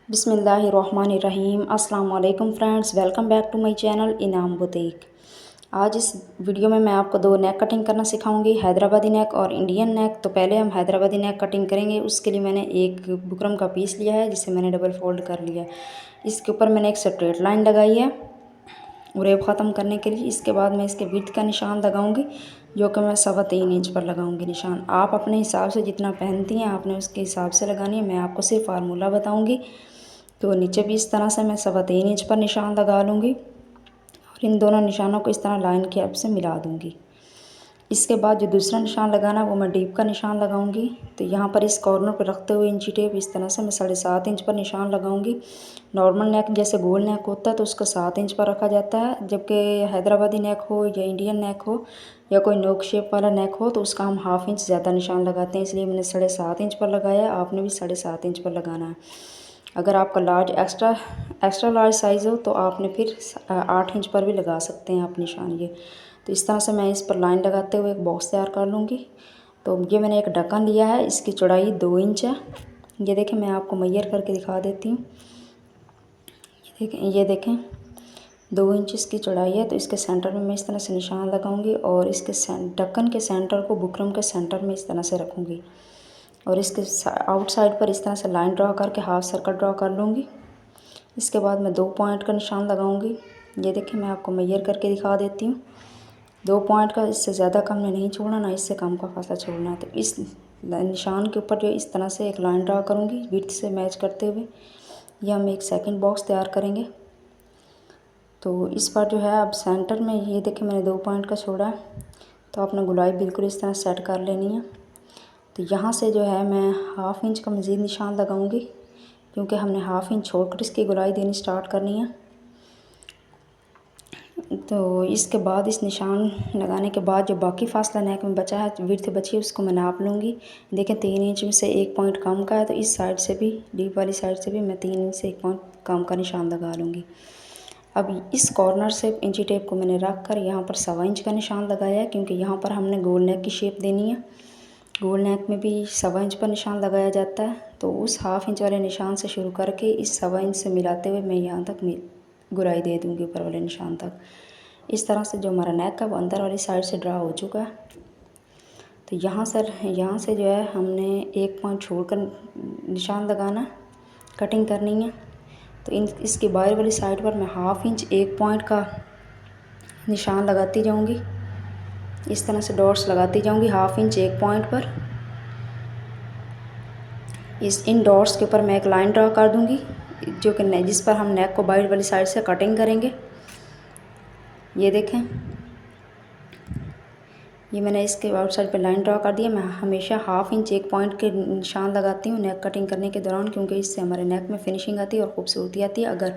बिस्मिल्लाहिर्रहमानिर्रहीम। अस्सलाम वालेकुम friends, welcome back to my channel Inam boutique. आज इस वीडियो में मैं आपको दो नेक कटिंग करना सिखाऊंगी, हैदराबादी नेक और इंडियन नेक। तो पहले हम हैदराबादी नेक कटिंग करेंगे। उसके लिए मैंने एक बुकरम का पीस लिया है जिसे मैंने डबल फोल्ड कर लिया है। इसके ऊपर मैंने एक स्ट्रेट लाइन लगाई है उरेब ख़त्म करने के लिए। इसके बाद मैं इसके विड्थ का निशान लगाऊंगी जो कि मैं 3.25 इंच पर लगाऊंगी निशान। आप अपने हिसाब से जितना पहनती हैं आपने उसके हिसाब से लगानी है, मैं आपको सिर्फ फार्मूला बताऊंगी। तो नीचे भी इस तरह से मैं 3.25 इंच पर निशान लगा लूँगी और इन दोनों निशानों को इस तरह लाइन की हेल्प से मिला दूँगी। इसके बाद जो दूसरा निशान लगाना वो मैं डीप का निशान लगाऊंगी। तो यहाँ पर इस कॉर्नर पर रखते हुए इंची टेप इस तरह से मैं 7.5 इंच पर निशान लगाऊंगी। नॉर्मल नेक जैसे गोल नेक होता है तो उसको 7 इंच पर रखा जाता है, जबकि हैदराबादी नेक हो या इंडियन नेक हो या कोई नोक शेप वाला नेक हो तो उसका हम 1/2 इंच ज़्यादा निशान लगाते हैं, इसलिए मैंने 7.5 इंच पर लगाया। आपने भी 7.5 इंच पर लगाना है। अगर आपका लार्ज एक्स्ट्रा लार्ज साइज़ हो तो आपने फिर 8 इंच पर भी लगा सकते हैं आप निशान ये। तो इस तरह से मैं इस पर लाइन लगाते हुए एक बॉक्स तैयार कर लूँगी। तो ये मैंने एक ढक्कन लिया है, इसकी चौड़ाई 2 इंच है। ये देखें, मैं आपको मेजर करके दिखा देती हूँ। ये देखें 2 इंच इसकी चौड़ाई है। तो इसके सेंटर में मैं इस तरह से निशान लगाऊंगी और इसके ढक्कन के सेंटर को बुकरम के सेंटर में इस तरह से रखूँगी और इसके आउटसाइड पर इस तरह से लाइन ड्रा करके हाफ सर्कल ड्रा कर लूँगी। इसके बाद मैं 2 पॉइंट का निशान लगाऊंगी। ये देखिए, मैं आपको मेजर करके दिखा देती हूँ। 2 पॉइंट का, इससे ज़्यादा कम में नहीं छोड़ना, ना इससे कम का फासला छोड़ना है। तो इस निशान के ऊपर जो इस तरह से एक लाइन ड्रा करूँगी विड्थ से मैच करते हुए, यह हम एक सेकंड बॉक्स तैयार करेंगे। तो इस पर जो है अब सेंटर में ये देखिए मैंने 2 पॉइंट का छोड़ा, तो अपना गुलाई बिल्कुल इस तरह सेट कर लेनी है। तो यहाँ से जो है मैं 1/2 इंच का मज़ीद निशान लगाऊंगी क्योंकि हमने 1/2 इंच छोड़कर इसकी गुलाई देनी स्टार्ट करनी है। तो इसके बाद इस निशान लगाने के बाद जो बाकी फासला नेक में बचा है, विड्थ बची है, उसको मैं नाप लूँगी। देखें 3 इंच में से 1 पॉइंट कम का है, तो इस साइड से भी, डीप वाली साइड से भी मैं 3 इंच से 1 पॉइंट कम का निशान लगा लूँगी। अब इस कॉर्नर से इंची टेप को मैंने रख कर यहाँ पर 1.25 इंच का निशान लगाया है क्योंकि यहाँ पर हमने गोल नेक की शेप देनी है। गोल नेक में भी 1.25 इंच पर निशान लगाया जाता है। तो उस 1/2 इंच वाले निशान से शुरू करके इस 1.25 इंच से मिलाते हुए मैं यहाँ तक गुराई दे दूँगी ऊपर वाले निशान तक। इस तरह से जो हमारा नेक है वो अंदर वाली साइड से ड्रा हो चुका है। तो यहाँ से जो है हमने 1 पॉइंट छोड़कर निशान लगाना, कटिंग करनी है। तो इसके बाहर वाली साइड पर मैं 1/2 इंच 1 पॉइंट का निशान लगाती जाऊँगी। इस तरह से डॉट्स लगाती जाऊँगी 1/2 इंच 1 पॉइंट पर। इन डॉट्स के ऊपर मैं एक लाइन ड्रा कर दूँगी जो कि जिस पर हम नेक को बाहर वाली साइड से कटिंग करेंगे। ये देखें, ये मैंने इसके आउटसाइड पे लाइन ड्रा कर दिया। मैं हमेशा 1/2 इंच 1 पॉइंट के निशान लगाती हूँ नेक कटिंग करने के दौरान, क्योंकि इससे हमारे नेक में फिनिशिंग आती है और खूबसूरती आती है। अगर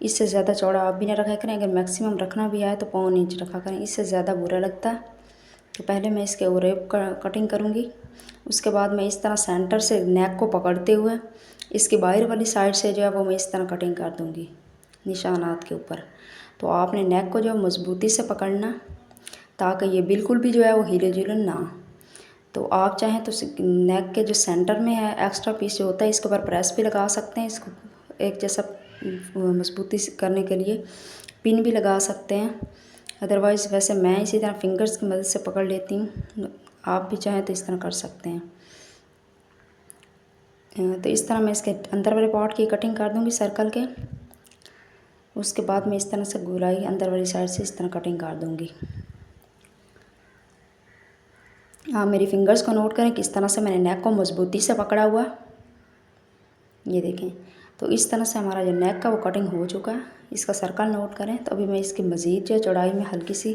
इससे ज़्यादा चौड़ा आप भी ना रखा करें, अगर मैक्सिमम रखना भी आए तो 1.25 इंच रखा करें, इससे ज़्यादा बुरा लगता है। तो पहले मैं इसके उरेब कटिंग करूँगी। उसके बाद मैं इस तरह सेंटर से नेक को पकड़ते हुए इसकी बाहर वाली साइड से जो है वो मैं इस तरह कटिंग कर दूँगी निशानात के ऊपर। तो आपने नेक को जो मज़बूती से पकड़ना ताकि ये बिल्कुल भी जो है वो हिले जुलन ना। तो आप चाहें तो नेक के जो सेंटर में है एक्स्ट्रा पीस जो होता है इसके ऊपर प्रेस भी लगा सकते हैं, इसको एक जैसा मजबूती करने के लिए पिन भी लगा सकते हैं। अदरवाइज़ वैसे मैं इसी तरह फिंगर्स की मदद से पकड़ लेती हूँ, आप भी चाहें तो इस तरह कर सकते हैं। तो इस तरह मैं इसके अंदर वाले पार्ट की कटिंग कर दूँगी सर्कल के। उसके बाद मैं इस तरह से गुलाई अंदर वाली साइड से इस तरह कटिंग कर दूँगी। आप मेरी फिंगर्स को नोट करें किस तरह से मैंने नेक को मज़बूती से पकड़ा हुआ। ये देखें, तो इस तरह से हमारा जो नेक का वो कटिंग हो चुका है। इसका सर्कल नोट करें। तो अभी मैं इसकी मज़ीद जो चौड़ाई में हल्की सी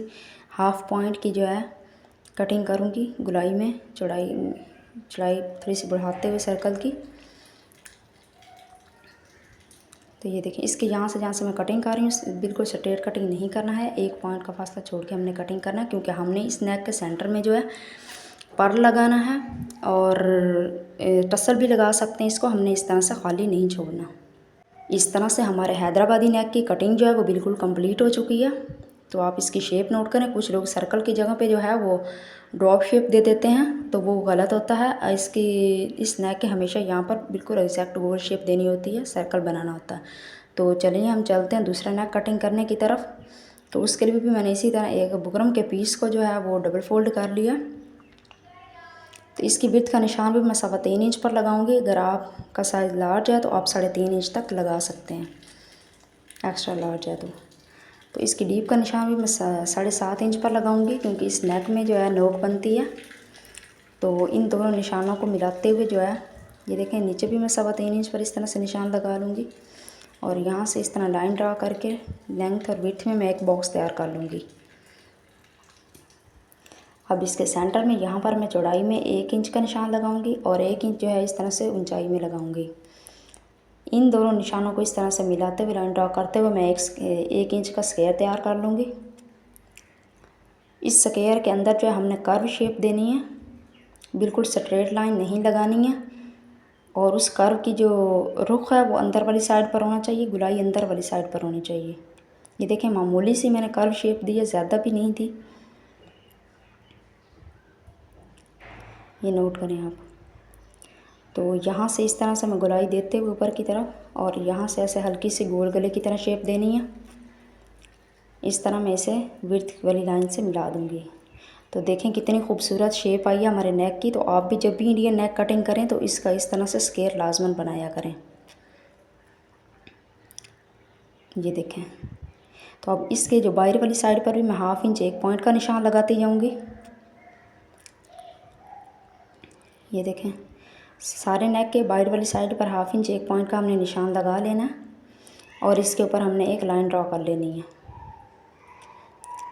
1/2 पॉइंट की जो है कटिंग करूँगी गुलाई में, चौड़ाई थोड़ी सी बढ़ाते हुए सर्कल की। तो ये देखिए, इसके यहाँ से जहाँ से मैं कटिंग कर रही हूँ बिल्कुल स्ट्रेट कटिंग नहीं करना है, 1 पॉइंट का फासला छोड़ के हमने कटिंग करना है, क्योंकि हमने इस नेक के सेंटर में जो है पर्ल लगाना है और टसल भी लगा सकते हैं इसको। हमने इस तरह से खाली नहीं छोड़ना। इस तरह से हमारे हैदराबादी नेक की कटिंग जो है वो बिल्कुल कंप्लीट हो चुकी है। तो आप इसकी शेप नोट करें। कुछ लोग सर्कल की जगह पे जो है वो ड्रॉप शेप दे देते हैं, तो वो गलत होता है। इस नेक के हमेशा यहाँ पर बिल्कुल एग्जैक्ट गोल शेप देनी होती है, सर्कल बनाना होता है। तो चलिए हम चलते हैं दूसरा नेक कटिंग करने की तरफ। तो उसके लिए भी मैंने इसी तरह एक बुकरम के पीस को जो है वो डबल फोल्ड कर लिया। तो इसकी विड्थ का निशान भी मैं 3.25 इंच पर लगाऊंगी। अगर आपका साइज़ लार्ज है तो आप 3.5 इंच तक लगा सकते हैं, एक्स्ट्रा लार्ज है तो इसकी डीप का निशान भी मैं 7.5 इंच पर लगाऊंगी, क्योंकि इस नेक में जो है नोक बनती है। तो इन दोनों निशानों को मिलाते हुए जो है ये देखें, नीचे भी मैं 3.25 इंच पर इस तरह से निशान लगा लूँगी और यहाँ से इस तरह लाइन ड्रा करके लेंथ और विड्थ में मैं एक बॉक्स तैयार कर लूँगी। अब इसके सेंटर में यहाँ पर मैं चौड़ाई में 1 इंच का निशान लगाऊंगी और 1 इंच जो है इस तरह से ऊंचाई में लगाऊंगी। इन दोनों निशानों को इस तरह से मिलाते हुए लाइन ड्रा करते हुए मैं 1 इंच का स्क्वायर तैयार कर लूँगी। इस स्क्वायर के अंदर जो है हमने कर्व शेप देनी है, बिल्कुल स्ट्रेट लाइन नहीं लगानी है। और उस कर्व की जो रुख है वो अंदर वाली साइड पर होना चाहिए, गुलाई अंदर वाली साइड पर होनी चाहिए। ये देखें, मामूली सी मैंने कर्व शेप दी है, ज़्यादा भी नहीं थी, ये नोट करें आप। तो यहाँ से इस तरह से मैं गुलाई देते हुए ऊपर की तरफ और यहाँ से ऐसे हल्की सी गोल गले की तरह शेप देनी है। इस तरह मैं इसे विड्थ वाली लाइन से मिला दूँगी। तो देखें कितनी खूबसूरत शेप आई है हमारे नेक की। तो आप भी जब भी इंडियन नेक कटिंग करें तो इसका इस तरह से स्क्वायर लाजमन बनाया करें। ये देखें, तो अब इसके जो बाहर वाली साइड पर भी मैं 1/2 इंच एक पॉइंट का निशान लगाती जाऊँगी। ये देखें, सारे नेक के बाहर वाली साइड पर 1/2 इंच एक पॉइंट का हमने निशान लगा लेना है और इसके ऊपर हमने एक लाइन ड्रॉ कर लेनी है।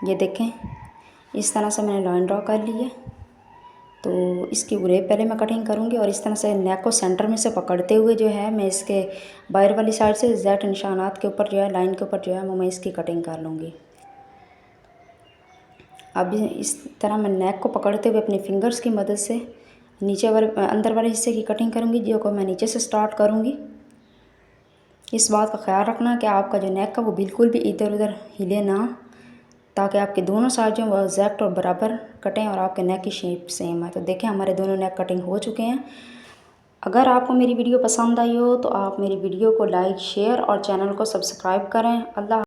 ये देखें, इस तरह से मैंने लाइन ड्रॉ कर ली है। तो इसकी उरेब पहले मैं कटिंग करूँगी और इस तरह से नेक को सेंटर में से पकड़ते हुए जो है मैं इसके बाहर वाली साइड से एग्जैक्ट निशानात के ऊपर जो है, लाइन के ऊपर जो है वो मैं इसकी कटिंग कर लूँगी। अब इस तरह मैं नेक को पकड़ते हुए अपनी फिंगर्स की मदद से नीचे वाले अंदर वाले हिस्से की कटिंग करूँगी, जो को मैं नीचे से स्टार्ट करूँगी। इस बात का ख्याल रखना कि आपका जो नेक है वो बिल्कुल भी इधर उधर हिले ना, ताकि आपके दोनों साइड जो वो एग्जैक्ट और बराबर कटें और आपके नेक की शेप सेम है। तो देखें, हमारे दोनों नेक कटिंग हो चुके हैं। अगर आपको मेरी वीडियो पसंद आई हो तो आप मेरी वीडियो को लाइक, शेयर और चैनल को सब्सक्राइब करें। अल्लाह।